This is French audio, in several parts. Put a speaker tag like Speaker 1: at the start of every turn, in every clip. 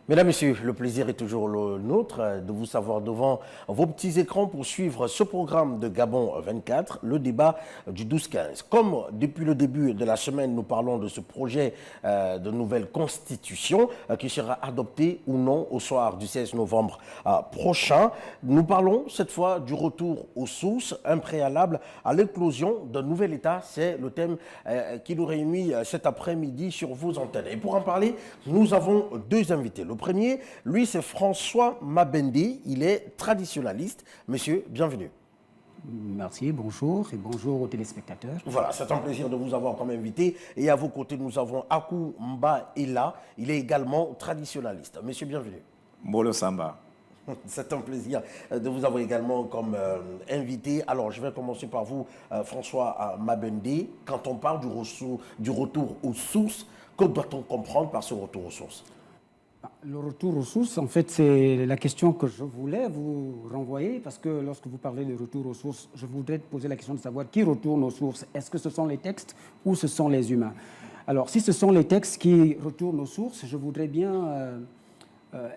Speaker 1: Mesdames, Messieurs, le plaisir est toujours le nôtre de vous savoir devant vos petits écrans pour suivre ce programme de Gabon 24, le débat du 12-15. Comme depuis le début de la semaine, nous parlons de ce projet de nouvelle constitution qui sera adopté ou non au soir du 16 novembre prochain, nous parlons cette fois du retour aux sources, un préalable à l'éclosion d'un nouvel État. C'est le thème qui nous réunit cet après-midi sur vos antennes. Et pour en parler, nous avons deux invités. Le premier, lui, c'est François Mabende. Il est traditionnaliste. Monsieur, bienvenue.
Speaker 2: Merci, bonjour et bonjour aux téléspectateurs.
Speaker 1: Voilà, c'est un plaisir de vous avoir comme invité. Et à vos côtés, nous avons Akou Mbaela. Il est également traditionnaliste. Monsieur, bienvenue.
Speaker 3: Mbolo Samba.
Speaker 1: C'est un plaisir de vous avoir également comme invité. Alors, je vais commencer par vous, François Mabende. Quand on parle du retour aux sources, que doit-on comprendre par ce retour aux sources?
Speaker 2: Le retour aux sources, en fait, c'est la question que je voulais vous renvoyer, parce que lorsque vous parlez de retour aux sources, je voudrais poser la question de savoir qui retourne aux sources. Est-ce que ce sont les textes ou ce sont les humains? Alors, si ce sont les textes qui retournent aux sources, je voudrais bien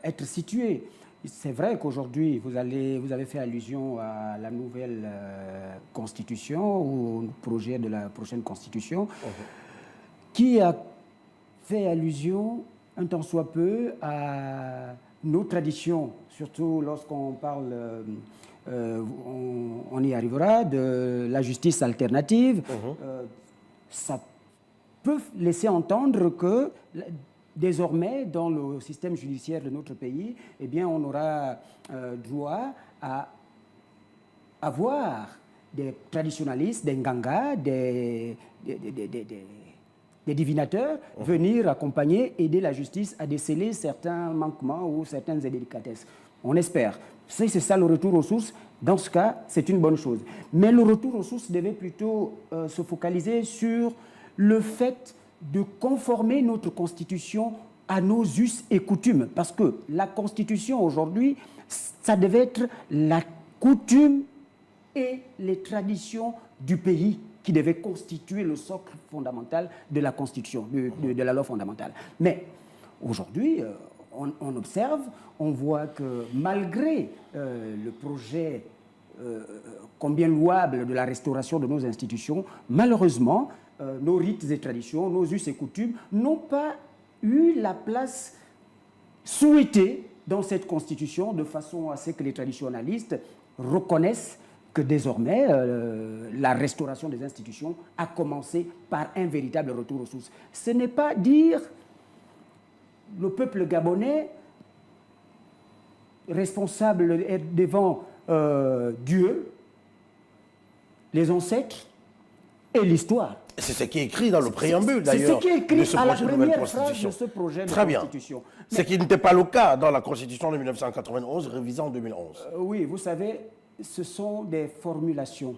Speaker 2: être situé. C'est vrai qu'aujourd'hui, vous avez fait allusion à la nouvelle constitution ou au projet de la prochaine constitution, qui a fait allusion un tant soit peu à nos traditions, surtout lorsqu'on parle, on y arrivera, de la justice alternative. Ça peut laisser entendre que désormais, dans le système judiciaire de notre pays, eh bien, on aura droit à avoir des traditionalistes, des ngangas, des divinateurs venir accompagner, aider la justice à déceler certains manquements ou certaines indélicatesses. On espère. Si c'est ça le retour aux sources, dans ce cas, c'est une bonne chose. Mais le retour aux sources devait plutôt se focaliser sur le fait de conformer notre Constitution à nos us et coutumes. Parce que la Constitution, aujourd'hui, ça devait être la coutume et les traditions du pays qui devaient constituer le socle fondamental de la Constitution, de la loi fondamentale. Mais aujourd'hui, on observe, on voit que malgré le projet combien louable de la restauration de nos institutions, malheureusement, nos rites et traditions, nos us et coutumes n'ont pas eu la place souhaitée dans cette Constitution, de façon à ce que les traditionalistes reconnaissent que désormais, la restauration des institutions a commencé par un véritable retour aux sources. Ce n'est pas dire le peuple gabonais responsable devant Dieu, les ancêtres et l'histoire.
Speaker 1: C'est ce qui est écrit dans le préambule, d'ailleurs.
Speaker 2: C'est ce qui est écrit à la première phrase de ce projet de constitution.
Speaker 1: Ce qui n'était pas le cas dans la Constitution de 1991, révisée en 2011.
Speaker 2: Oui, vous savez, ce sont des formulations.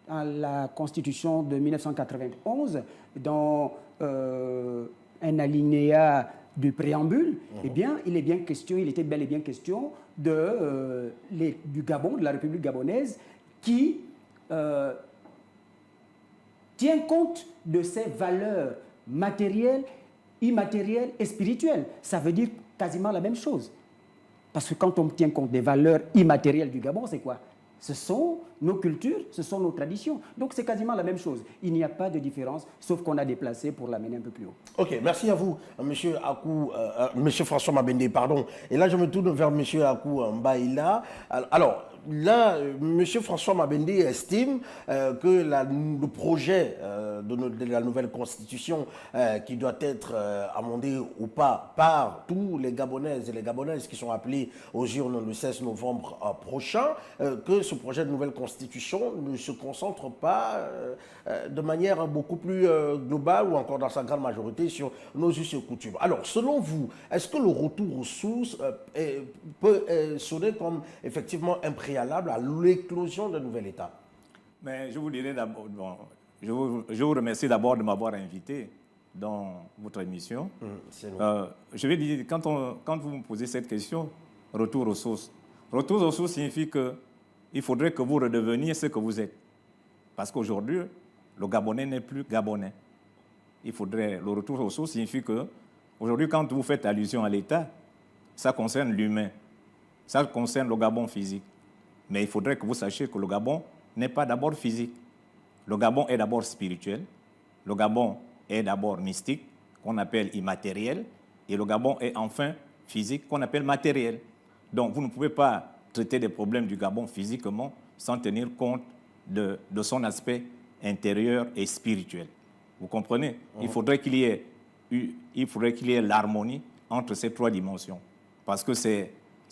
Speaker 2: À la Constitution de 1991, dans un alinéa du préambule, eh bien, il était bel et bien question du Gabon, de la République gabonaise, qui tient compte de ses valeurs matérielles, immatérielles et spirituelles. Ça veut dire quasiment la même chose. Parce que quand on tient compte des valeurs immatérielles du Gabon, c'est quoi? Ce sont nos cultures, ce sont nos traditions. Donc c'est quasiment la même chose. Il n'y a pas de différence, sauf qu'on a déplacé pour l'amener un peu plus haut.
Speaker 1: Ok, merci à vous, monsieur monsieur François Mabende, pardon. Et là, je me tourne vers monsieur Akou Mbaela. Alors, là, monsieur François Mabende estime que le projet de la nouvelle constitution qui doit être amendée ou pas par tous les Gabonaises et les Gabonaises qui sont appelés aux urnes le 16 novembre prochain, que ce projet de nouvelle constitution ne se concentre pas de manière beaucoup plus globale ou encore dans sa grande majorité sur nos us et coutumes. Alors, selon vous, est-ce que le retour aux sources peut sonner comme effectivement un préalable à l'éclosion d'un nouvel État?
Speaker 3: Mais je vous dirais d'abord, je vous remercie d'abord de m'avoir invité dans votre émission. Je vais dire, quand vous me posez cette question, retour aux sources. Retour aux sources signifie qu'il faudrait que vous redeveniez ce que vous êtes. Parce qu'aujourd'hui, le Gabonais n'est plus Gabonais. Le retour aux sources signifie que, aujourd'hui, quand vous faites allusion à l'État, ça concerne l'humain, ça concerne le Gabon physique. Mais il faudrait que vous sachiez que le Gabon n'est pas d'abord physique. Le Gabon est d'abord spirituel, le Gabon est d'abord mystique, qu'on appelle immatériel, et le Gabon est enfin physique, qu'on appelle matériel. Donc vous ne pouvez pas traiter des problèmes du Gabon physiquement sans tenir compte de son aspect intérieur et spirituel. Vous comprenez? Il faudrait qu'il y ait l'harmonie entre ces trois dimensions. Parce que c'est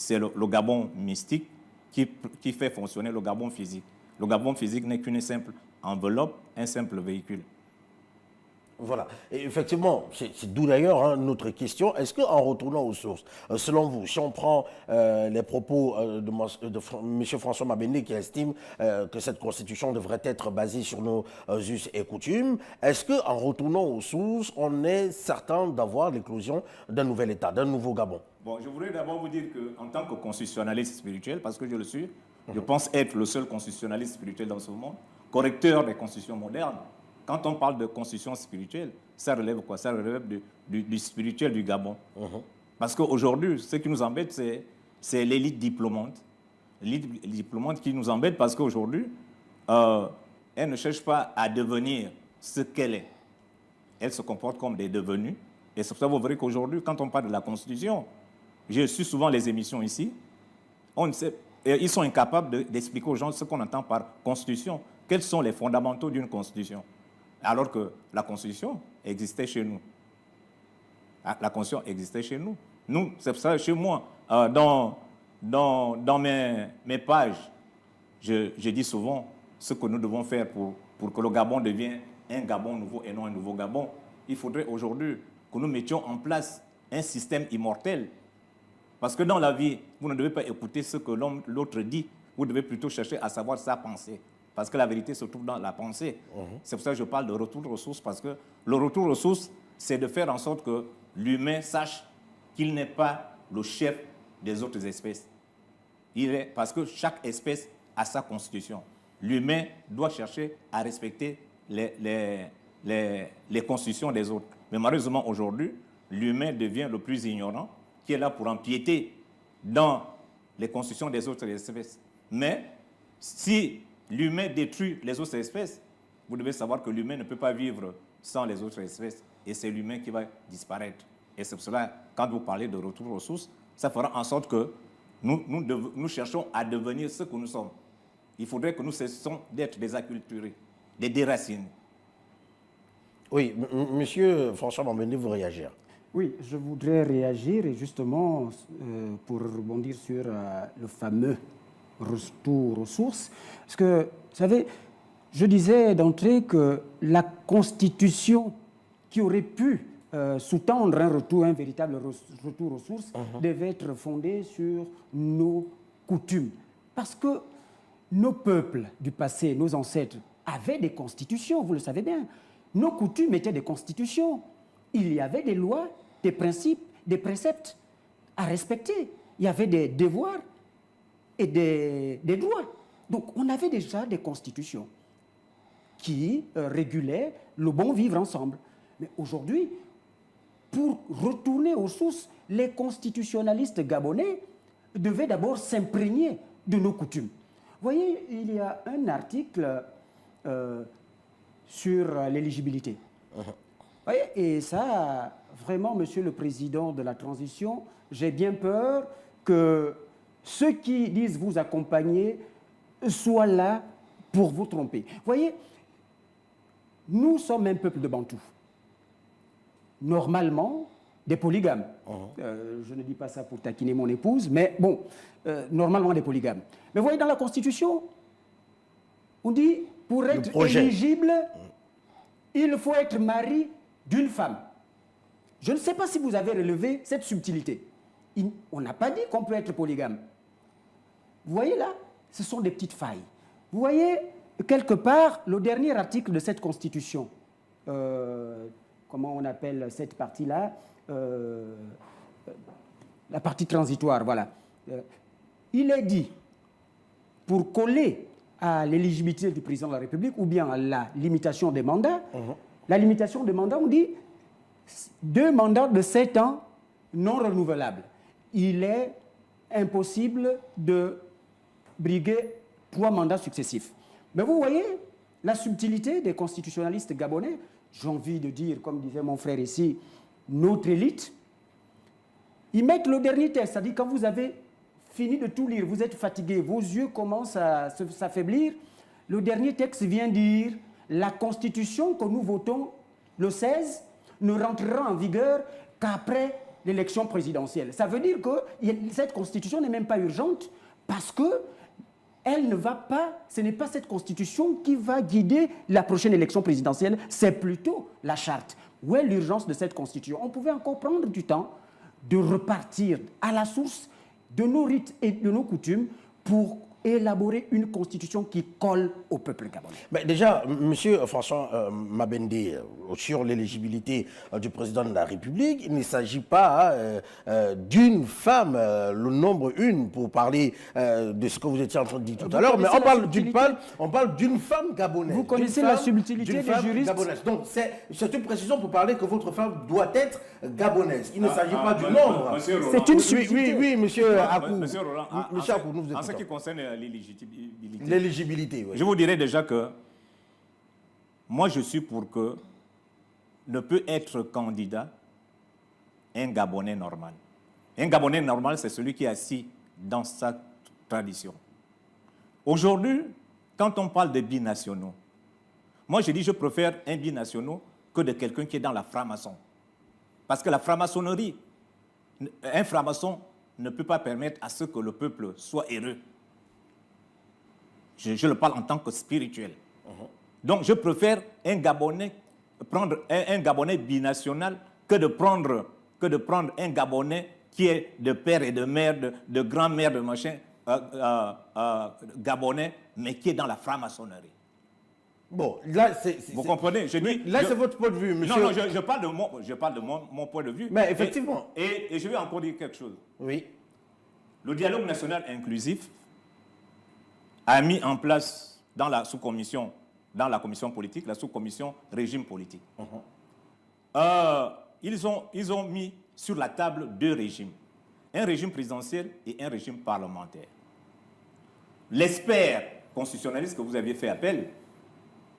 Speaker 3: le Gabon mystique qui fait fonctionner le Gabon physique. Le Gabon physique n'est qu'une simple enveloppe, un simple véhicule.
Speaker 1: Voilà. Et effectivement, c'est d'où d'ailleurs notre question. Est-ce qu'en retournant aux sources, selon vous, si on prend les propos de M. François Mabende qui estime que cette constitution devrait être basée sur nos us et coutumes, est-ce qu'en retournant aux sources, on est certain d'avoir l'éclosion d'un nouvel État, d'un nouveau Gabon?
Speaker 3: Bon, je voudrais d'abord vous dire qu'en tant que constitutionnaliste spirituel, parce que je le suis, je pense être le seul constitutionnaliste spirituel dans ce monde, correcteur des constitutions modernes. Quand on parle de constitution spirituelle, ça relève quoi? Ça relève du spirituel du Gabon. Parce qu'aujourd'hui, ce qui nous embête, c'est l'élite diplômante. L'élite diplômante qui nous embête parce qu'aujourd'hui, elle ne cherche pas à devenir ce qu'elle est. Elle se comporte comme des devenus. Et c'est pour ça que vous verrez qu'aujourd'hui, quand on parle de la Constitution, je suis souvent les émissions ici, ils sont incapables d'expliquer aux gens ce qu'on entend par Constitution. Quels sont les fondamentaux d'une Constitution? Alors que la Constitution existait chez nous. La Constitution existait chez nous. Nous, c'est pour ça, chez moi, dans mes pages, je dis souvent ce que nous devons faire pour que le Gabon devienne un Gabon nouveau et non un nouveau Gabon. Il faudrait aujourd'hui que nous mettions en place un système immortel. Parce que dans la vie, vous ne devez pas écouter ce que l'autre dit, vous devez plutôt chercher à savoir sa pensée. Parce que la vérité se trouve dans la pensée. C'est pour ça que je parle de retour aux sources, parce que le retour aux sources, c'est de faire en sorte que l'humain sache qu'il n'est pas le chef des autres espèces. Parce que chaque espèce a sa constitution. L'humain doit chercher à respecter les constitutions des autres. Mais malheureusement, aujourd'hui, l'humain devient le plus ignorant, qui est là pour empiéter dans les constitutions des autres espèces. Mais si l'humain détruit les autres espèces, vous devez savoir que l'humain ne peut pas vivre sans les autres espèces. Et c'est l'humain qui va disparaître. Et c'est pour cela, quand vous parlez de retour aux sources, ça fera en sorte que nous cherchons à devenir ce que nous sommes. Il faudrait que nous cessions d'être des acculturés, des déracinés.
Speaker 1: Oui, monsieur François Mabende, vous réagir.
Speaker 2: Oui, je voudrais réagir et justement pour rebondir sur le fameux retour aux sources. Parce que, vous savez, je disais d'entrée que la Constitution qui aurait pu sous-tendre un véritable retour aux sources devait être fondée sur nos coutumes. Parce que nos peuples du passé, nos ancêtres, avaient des constitutions, vous le savez bien. Nos coutumes étaient des constitutions. Il y avait des lois, des principes, des préceptes à respecter. Il y avait des devoirs et des droits. Donc, on avait déjà des constitutions qui régulaient le bon vivre ensemble. Mais aujourd'hui, pour retourner aux sources, les constitutionnalistes gabonais devaient d'abord s'imprégner de nos coutumes. Vous voyez, il y a un article sur l'éligibilité. Voyez, et ça, vraiment, Monsieur le Président de la Transition, j'ai bien peur que ceux qui disent vous accompagner soient là pour vous tromper. Vous voyez, nous sommes un peuple de Bantous. Normalement, des polygames. Je ne dis pas ça pour taquiner mon épouse, mais bon, normalement des polygames. Mais vous voyez, dans la Constitution, on dit, pour être éligible, il faut être mari d'une femme. Je ne sais pas si vous avez relevé cette subtilité. On n'a pas dit qu'on peut être polygame. Vous voyez là, ce sont des petites failles. Vous voyez, quelque part, le dernier article de cette Constitution, comment on appelle cette partie-là, la partie transitoire, voilà. Il est dit, pour coller à l'éligibilité du président de la République ou bien à la limitation des mandats, la limitation des mandats, on dit 2 mandats de 7 ans non renouvelables. il est impossible de briguer 3 mandats successifs. Mais vous voyez la subtilité des constitutionnalistes gabonais, j'ai envie de dire, comme disait mon frère ici, notre élite, ils mettent le dernier texte, c'est-à-dire quand vous avez fini de tout lire, vous êtes fatigué, vos yeux commencent à s'affaiblir, le dernier texte vient dire la constitution que nous votons le 16 ne rentrera en vigueur qu'après l'élection présidentielle. Ça veut dire que cette constitution n'est même pas urgente parce que elle ne va pas, ce n'est pas cette constitution qui va guider la prochaine élection présidentielle, c'est plutôt la charte. Où est l'urgence de cette constitution? On pouvait encore prendre du temps de repartir à la source de nos rites et de nos coutumes pour élaborer une constitution qui colle au peuple gabonais.
Speaker 1: Mais déjà, M. François Mabende, sur l'éligibilité du président de la République, il ne s'agit pas d'une femme, le nombre une, pour parler de ce que vous étiez en train de dire tout à l'heure, mais on parle d'une femme gabonaise.
Speaker 2: Vous connaissez la subtilité des juristes
Speaker 1: gabonaise. Donc c'est une précision pour parler que votre femme doit être gabonaise. Il ne s'agit pas du nombre.
Speaker 2: C'est une subtilité.
Speaker 1: Oui, monsieur Akou.
Speaker 3: Monsieur Roland,
Speaker 1: Monsieur Akou, nous vous
Speaker 3: en ce
Speaker 1: écoutons.
Speaker 3: qui concerne l'éligibilité.
Speaker 1: L'éligibilité, oui.
Speaker 3: Je vous dirais déjà que moi, je suis pour que ne peut être candidat un Gabonais normal. Un Gabonais normal, c'est celui qui est assis dans sa tradition. Aujourd'hui, quand on parle de binationaux, moi, je dis je préfère un binational que de quelqu'un qui est dans la franc-maçon. Parce que la franc-maçonnerie, un franc-maçon ne peut pas permettre à ce que le peuple soit heureux. Je le parle en tant que spirituel. Donc, je préfère un Gabonais, prendre un Gabonais binational que de prendre un Gabonais qui est de père et de mère, de grand-mère, de machin, Gabonais, mais qui est dans la franc-maçonnerie.
Speaker 1: Bon, là,
Speaker 3: vous comprenez?
Speaker 1: C'est votre point de vue, monsieur.
Speaker 3: Non, je parle de mon point de vue.
Speaker 1: Mais effectivement.
Speaker 3: Et je vais encore dire quelque chose.
Speaker 1: Oui.
Speaker 3: Le dialogue national inclusif a mis en place dans la sous-commission, dans la commission politique, la sous-commission régime politique. Ils ont mis sur la table 2 régimes, un régime présidentiel et un régime parlementaire. L'expert constitutionnaliste que vous aviez fait appel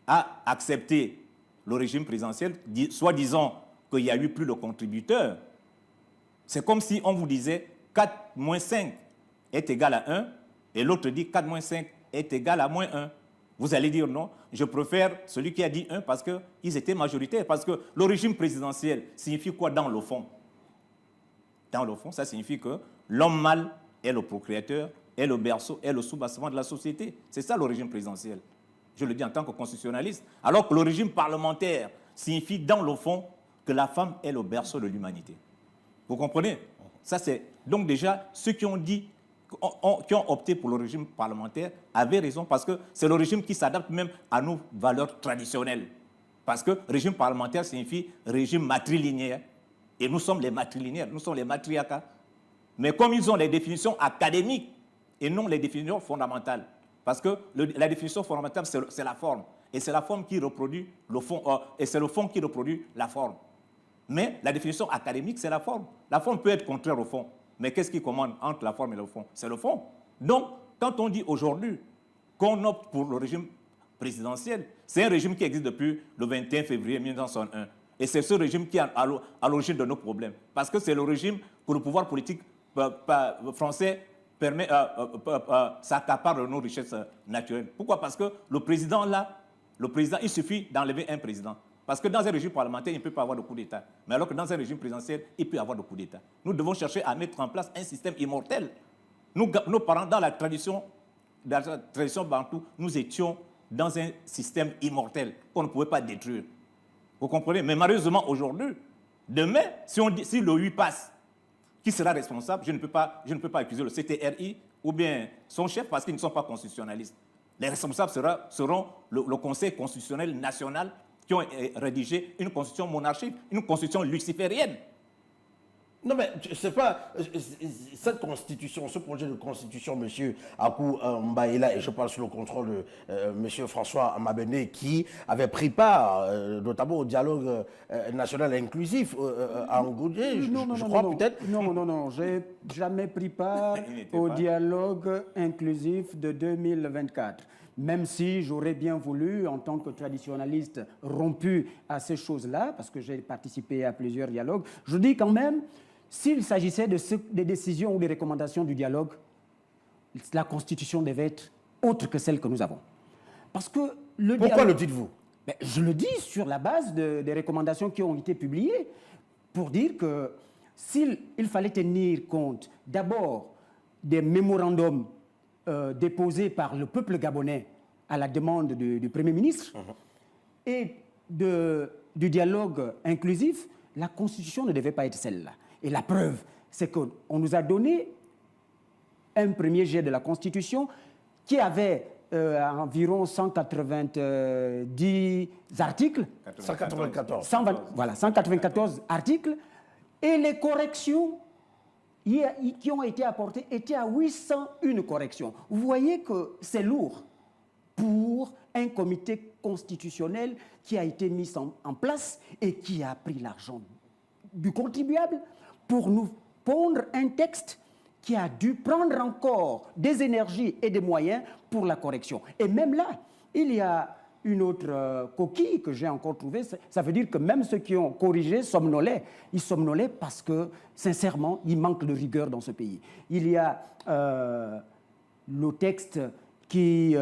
Speaker 3: a accepté le régime présidentiel, soit disant qu'il y a eu plus de contributeurs. C'est comme si on vous disait 4 moins 5 est égal à 1, et l'autre dit 4 moins 5 est égal à moins 1. Vous allez dire non, je préfère celui qui a dit 1 parce qu'ils étaient majoritaires. Parce que le régime présidentiel signifie quoi dans le fond? Dans le fond, ça signifie que l'homme mâle est le procréateur, est le berceau, est le soubassement de la société. C'est ça le régime présidentiel. Je le dis en tant que constitutionnaliste. Alors que le régime parlementaire signifie dans le fond que la femme est le berceau de l'humanité. Vous comprenez? Ça, c'est donc déjà ceux qui ont dit, qui ont opté pour le régime parlementaire avaient raison parce que c'est le régime qui s'adapte même à nos valeurs traditionnelles. Parce que régime parlementaire signifie régime matrilinéaire. Et nous sommes les matrilinéaires, nous sommes les matriarcats. Mais comme ils ont les définitions académiques et non les définitions fondamentales. Parce que la définition fondamentale, c'est la forme. Et c'est la forme qui reproduit le fond, et c'est le fond qui reproduit la forme. Mais la définition académique, c'est la forme. La forme peut être contraire au fond. Mais qu'est-ce qui commande entre la forme et le fond? C'est le fond. Donc, quand on dit aujourd'hui qu'on opte pour le régime présidentiel, c'est un régime qui existe depuis le 21 février 1961. Et c'est ce régime qui est à l'origine de nos problèmes. Parce que c'est le régime que le pouvoir politique français s'accapare de nos richesses naturelles. Pourquoi? Parce que le président, il suffit d'enlever un président. Parce que dans un régime parlementaire, il ne peut pas avoir de coup d'État. Mais alors que dans un régime présidentiel, il peut y avoir de coup d'État. Nous devons chercher à mettre en place un système immortel. Nos parents, dans la tradition bantou, nous étions dans un système immortel qu'on ne pouvait pas détruire. Vous comprenez? Mais malheureusement, aujourd'hui, demain, si le 8 passe, qui sera responsable? Je ne peux pas accuser le CTRI ou bien son chef parce qu'ils ne sont pas constitutionnalistes. Les responsables seront le Conseil constitutionnel national qui ont rédigé une constitution monarchique, une constitution luciférienne.
Speaker 1: Non, mais c'est pas cette constitution, ce projet de constitution, M. Akou Mbaïla, et je parle sous le contrôle de M. François Mabende, qui avait pris part notamment au dialogue national inclusif à Ngoudé, je crois peut-être.
Speaker 2: Non, j'ai jamais pris part au dialogue inclusif de 2024. Même si j'aurais bien voulu, en tant que traditionnaliste rompu à ces choses-là, parce que j'ai participé à plusieurs dialogues, je dis quand même, s'il s'agissait des décisions ou des recommandations du dialogue, la Constitution devait être autre que celle que nous avons. Parce que le
Speaker 1: Pourquoi
Speaker 2: dialogue,
Speaker 1: le dites-vous?
Speaker 2: Je le dis sur la base des recommandations qui ont été publiées, pour dire que s'il fallait tenir compte d'abord des mémorandums déposés par le peuple gabonais à la demande du Premier ministre et du dialogue inclusif, la Constitution ne devait pas être celle-là. Et la preuve, c'est qu'on nous a donné un premier jet de la Constitution qui avait environ 190 articles.
Speaker 1: 194.
Speaker 2: 194 articles. Et les corrections qui ont été apportées étaient à 801 corrections. Vous voyez que c'est lourd pour un comité constitutionnel qui a été mis en place et qui a pris l'argent du contribuable pour nous pondre un texte qui a dû prendre encore des énergies et des moyens pour la correction. Et même là, il y a une autre coquille que j'ai encore trouvée. Ça veut dire que même ceux qui ont corrigé somnolaient. Ils somnolaient parce que, sincèrement, il manque de rigueur dans ce pays. Il y a le texte qui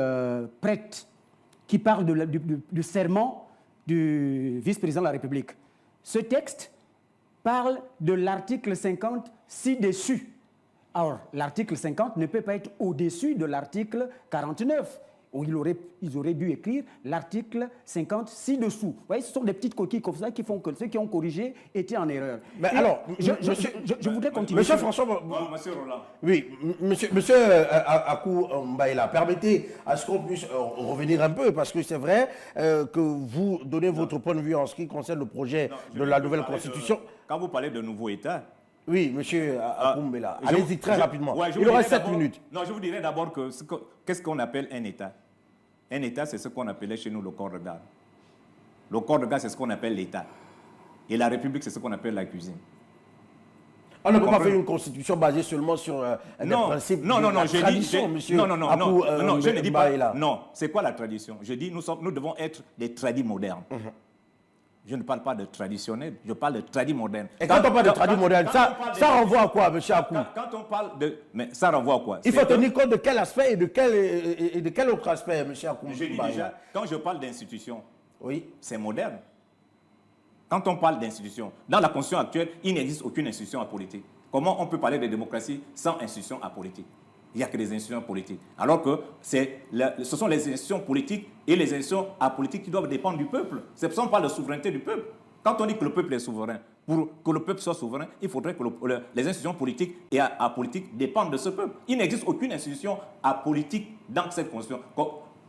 Speaker 2: parle du serment du vice-président de la République. Ce texte parle de l'article 50 ci-dessus. Alors, l'article 50 ne peut pas être au-dessus de l'article 49. Ils auraient dû écrire l'article 50 ci-dessous. Vous voyez, ce sont des petites coquilles comme ça qui font que ceux qui ont corrigé étaient en erreur.
Speaker 1: Mais alors,
Speaker 2: je voudrais continuer.
Speaker 1: Monsieur François...
Speaker 3: Monsieur Roland.
Speaker 1: Oui, monsieur Akou Mbaïla, permettez à ce qu'on puisse revenir un peu, parce que c'est vrai que vous donnez votre point de vue en ce qui concerne le projet de la nouvelle Constitution.
Speaker 3: Quand vous parlez de nouveau État...
Speaker 1: Oui, monsieur Akou Mbaïla, allez-y très rapidement.
Speaker 3: Ouais,
Speaker 1: il reste 7 minutes.
Speaker 3: Non, je vous dirais d'abord que qu'est-ce qu'on appelle un État? Un État, c'est ce qu'on appelait chez nous le corps de garde. Le corps de garde, c'est ce qu'on appelle l'État. Et la République, c'est ce qu'on appelle la cuisine.
Speaker 1: On ne peut pas faire une constitution basée seulement sur des principes de la tradition, monsieur Akou
Speaker 3: je ne dis pas.
Speaker 1: Mbaïla.
Speaker 3: Non, c'est quoi la tradition? Je dis, nous devons être des tradis modernes. Je ne parle pas de traditionnel, je parle de tradis modernes.
Speaker 1: Et quand on parle de tradis modernes, ça renvoie à quoi, monsieur Akou?
Speaker 3: Quand on parle de... Mais ça renvoie à quoi?
Speaker 1: Il faut tenir compte de quel aspect et de quel autre aspect, monsieur Akou
Speaker 3: Je dis déjà, quand je parle d'institution,
Speaker 1: oui,
Speaker 3: c'est moderne. Quand on parle d'institution, dans la Constitution actuelle, il n'existe aucune institution apolitique. Comment on peut parler de démocratie sans institution apolitique? Il n'y a que des institutions politiques. Alors que ce sont les institutions politiques et les institutions apolitiques qui doivent dépendre du peuple. Ce ne pas la souveraineté du peuple. Quand on dit que le peuple est souverain, pour que le peuple soit souverain, il faudrait que les institutions politiques et apolitiques dépendent de ce peuple. Il n'existe aucune institution apolitique dans cette Constitution.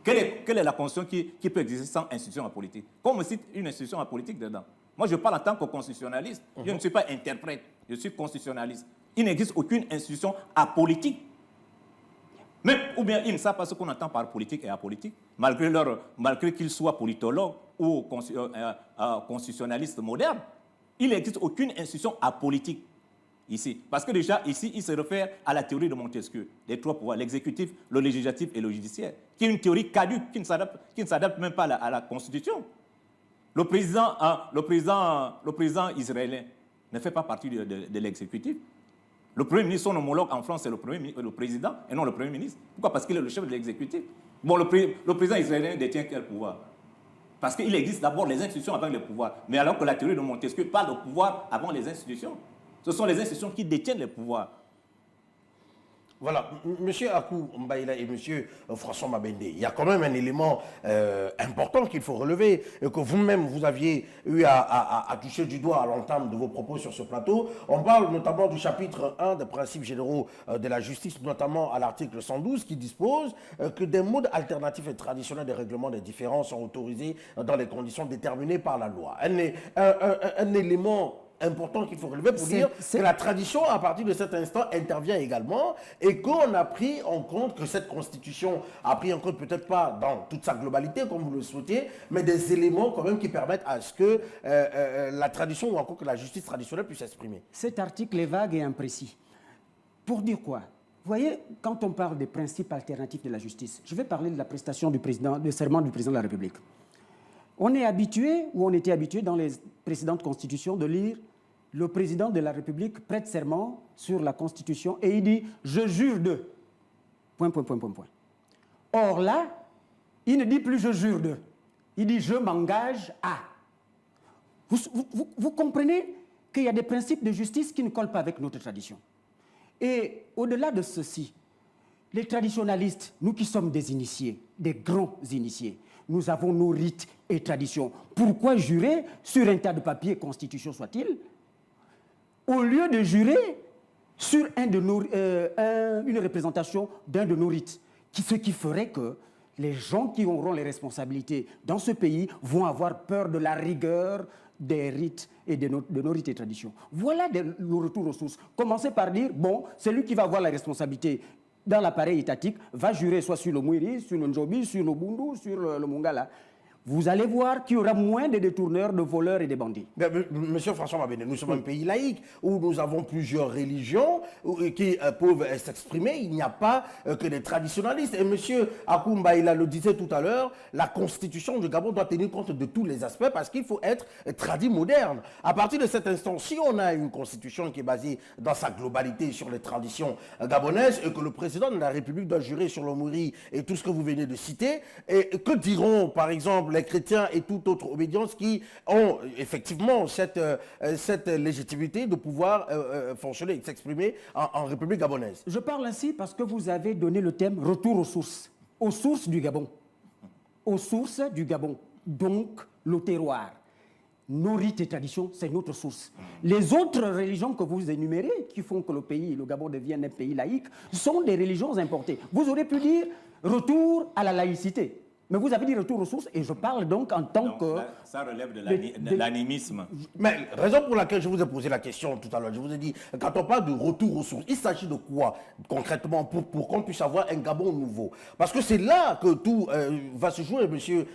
Speaker 3: Quelle est la Constitution qui peut exister sans institution apolitique? Qu'on me cite une institution apolitique dedans. Moi, je parle en tant que constitutionnaliste. Je ne suis pas interprète, je suis constitutionnaliste. Il n'existe aucune institution apolitique. Même, ou bien ils ne savent pas ce qu'on entend par politique et apolitique, malgré qu'ils soient politologues ou constitutionnalistes modernes. Il n'existe aucune institution apolitique ici. Parce que déjà, ici, il se réfère à la théorie de Montesquieu, les trois pouvoirs, l'exécutif, le législatif et le judiciaire, qui est une théorie caduque, qui ne s'adapte même pas à la Constitution. Le président israélien ne fait pas partie de l'exécutif. Le Premier ministre, son homologue en France, c'est le président et non le Premier ministre. Pourquoi? Parce qu'il est le chef de l'exécutif. Bon, le président israélien détient quel pouvoir? Parce qu'il existe d'abord les institutions avant les pouvoirs. Mais alors que la théorie de Montesquieu parle de pouvoir avant les institutions. Ce sont les institutions qui détiennent les pouvoirs.
Speaker 1: Voilà, monsieur Akou Mbaïla et monsieur François Mabende, il y a quand même un élément important qu'il faut relever et que vous-même vous aviez eu à toucher du doigt à l'entame de vos propos sur ce plateau. On parle notamment du chapitre 1 des principes généraux de la justice, notamment à l'article 112 qui dispose que des modes alternatifs et traditionnels des règlements des différends sont autorisés dans les conditions déterminées par la loi. Un élément important qu'il faut relever pour dire que la tradition, à partir de cet instant, intervient également et qu'on a pris en compte, que cette constitution a pris en compte, peut-être pas dans toute sa globalité, comme vous le souhaitiez, mais des éléments quand même qui permettent à ce que la tradition ou encore que la justice traditionnelle puisse s'exprimer.
Speaker 2: Cet article est vague et imprécis. Pour dire quoi? Vous voyez, quand on parle des principes alternatifs de la justice, je vais parler de la prestation du serment du président de la République. On est habitué, ou on était habitué dans les précédentes constitutions, de lire le président de la République prête serment sur la Constitution et il dit « je jure de… ». Or là, il ne dit plus « je jure de », il dit « je m'engage à ». Vous comprenez qu'il y a des principes de justice qui ne collent pas avec notre tradition. Et au-delà de ceci, les traditionalistes, nous qui sommes des initiés, des grands initiés, nous avons nos rites et traditions. Pourquoi jurer sur un tas de papier, constitution soit-il, au lieu de jurer sur une représentation d'un de nos rites, ce qui ferait que les gens qui auront les responsabilités dans ce pays vont avoir peur de la rigueur des rites et de nos rites et traditions. Voilà le retour aux sources. Commencez par dire, bon, celui qui va avoir la responsabilité dans l'appareil étatique va jurer soit sur le Mwiri, sur le Njobi, sur le Bundu, sur le Mungala. Vous allez voir qu'il y aura moins de détourneurs, de voleurs et de bandits.
Speaker 1: Monsieur François Mabende, nous sommes un pays laïque où nous avons plusieurs religions qui peuvent s'exprimer. Il n'y a pas que des traditionalistes. Et monsieur Akoumba, il le disait tout à l'heure, la constitution du Gabon doit tenir compte de tous les aspects parce qu'il faut être tradit moderne. À partir de cet instant, si on a une constitution qui est basée dans sa globalité sur les traditions gabonaises et que le président de la République doit jurer sur le Mwiri et tout ce que vous venez de citer, et que diront par exemple les chrétiens et toute autre obédience qui ont effectivement cette légitimité de pouvoir fonctionner et s'exprimer en République gabonaise.
Speaker 2: Je parle ainsi parce que vous avez donné le thème « Retour aux sources du Gabon ». Aux sources du Gabon, donc le terroir. Nos rites et traditions, c'est notre source. Les autres religions que vous énumérez, qui font que le Gabon devienne un pays laïque, sont des religions importées. Vous aurez pu dire « retour à la laïcité ». Mais vous avez dit retour aux sources, et je parle donc en tant que...
Speaker 3: Ça relève de l'animisme.
Speaker 1: Mais raison pour laquelle je vous ai posé la question tout à l'heure, je vous ai dit, quand on parle de retour aux sources, il s'agit de quoi concrètement pour qu'on puisse avoir un Gabon nouveau? Parce que c'est là que tout va se jouer, monsieur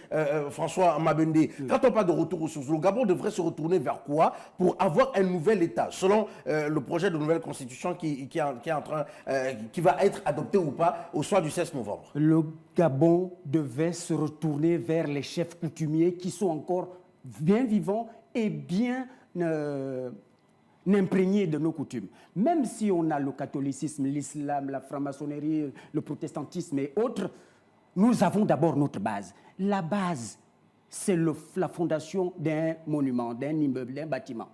Speaker 1: François Mabende. Quand on parle de retour aux sources, le Gabon devrait se retourner vers quoi pour avoir un nouvel État, selon le projet de nouvelle constitution qui va être adopté ou pas au soir du 16 novembre?
Speaker 2: Le Gabon devait se retourner vers les chefs coutumiers qui sont encore bien vivants et bien imprégnés de nos coutumes. Même si on a le catholicisme, l'islam, la franc-maçonnerie, le protestantisme et autres, nous avons d'abord notre base. La base, c'est la fondation d'un monument, d'un immeuble, d'un bâtiment.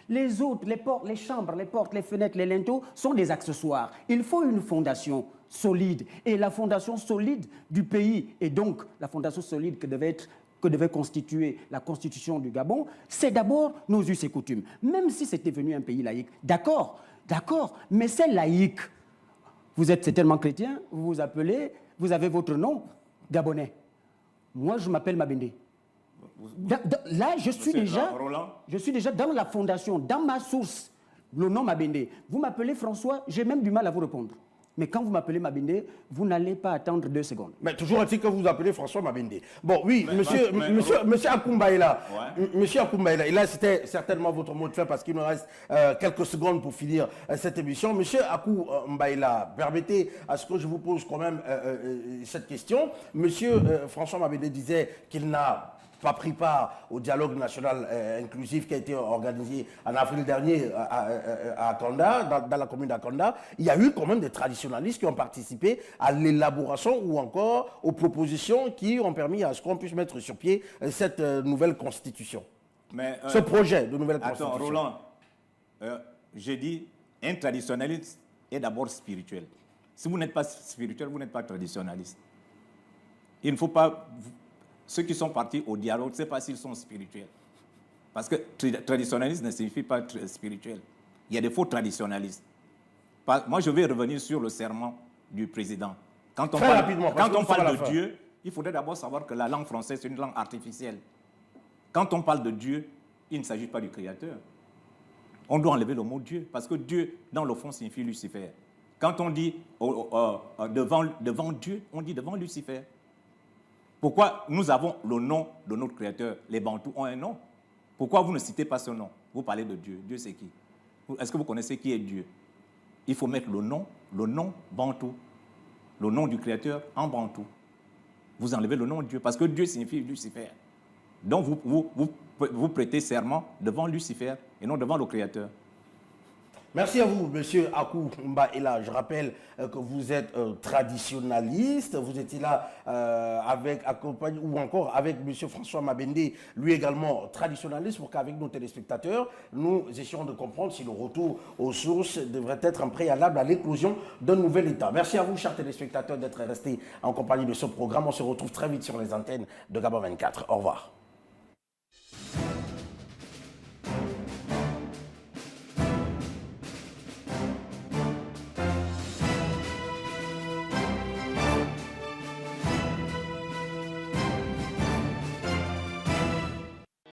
Speaker 2: Les autres, les portes, les chambres, les portes, les fenêtres, les linteaux sont des accessoires. Il faut une fondation solide. Et la fondation solide du pays, et donc la fondation solide que devait constituer la constitution du Gabon, c'est d'abord nos us et coutumes. Même si c'était devenu un pays laïque. D'accord, mais c'est laïque. Vous êtes certainement chrétien, vous avez votre nom gabonais. Moi, je m'appelle Mabende. Là, je suis déjà dans la fondation, dans ma source, le nom Mabende. Vous m'appelez François, j'ai même du mal à vous répondre. Mais quand vous m'appelez Mabende, vous n'allez pas attendre 2 secondes.
Speaker 1: Mais toujours est-il que vous appelez François Mabende. Bon, oui, monsieur Akoumba est là. Ouais. Monsieur Akoumba est là. Et là, c'était certainement votre mot de fin parce qu'il nous reste quelques secondes pour finir cette émission. Monsieur Akoumba est là. Permettez à ce que je vous pose quand même cette question. Monsieur François Mabende disait qu'il n'a pas pris part au dialogue national inclusif qui a été organisé en avril dernier à Kanda, dans la commune d'Akanda. Il y a eu quand même des traditionalistes qui ont participé à l'élaboration ou encore aux propositions qui ont permis à ce qu'on puisse mettre sur pied cette nouvelle constitution. Mais, ce projet de nouvelle constitution.
Speaker 3: Attends, Roland, j'ai dit un traditionnaliste est d'abord spirituel. Si vous n'êtes pas spirituel, vous n'êtes pas traditionnaliste. Il ne faut pas... Ceux qui sont partis au dialogue, je ne sais pas s'ils sont spirituels. Parce que traditionnaliste ne signifie pas spirituel. Il y a des faux traditionnalistes. Moi, je vais revenir sur le serment du président. Quand on parle de Dieu, il faudrait d'abord savoir que la langue française, c'est une langue artificielle. Quand on parle de Dieu, il ne s'agit pas du Créateur. On doit enlever le mot Dieu, parce que Dieu, dans le fond, signifie Lucifer. Quand on dit devant Dieu, on dit devant Lucifer. Pourquoi nous avons le nom de notre Créateur? Les Bantous ont un nom. Pourquoi vous ne citez pas ce nom? Vous parlez de Dieu. Dieu, c'est qui? Est-ce que vous connaissez qui est Dieu? Il faut mettre le nom Bantou, le nom du Créateur en Bantou. Vous enlevez le nom Dieu, parce que Dieu signifie Lucifer. Donc vous prêtez serment devant Lucifer et non devant le Créateur.
Speaker 1: Merci à vous, M. Akou Mbaila. Je rappelle que vous êtes traditionnaliste. Vous étiez là accompagné ou encore avec M. François Mabende, lui également traditionnaliste, pour qu'avec nos téléspectateurs, nous essayons de comprendre si le retour aux sources devrait être un préalable à l'éclosion d'un nouvel État. Merci à vous, chers téléspectateurs, d'être restés en compagnie de ce programme. On se retrouve très vite sur les antennes de Gabon 24. Au revoir.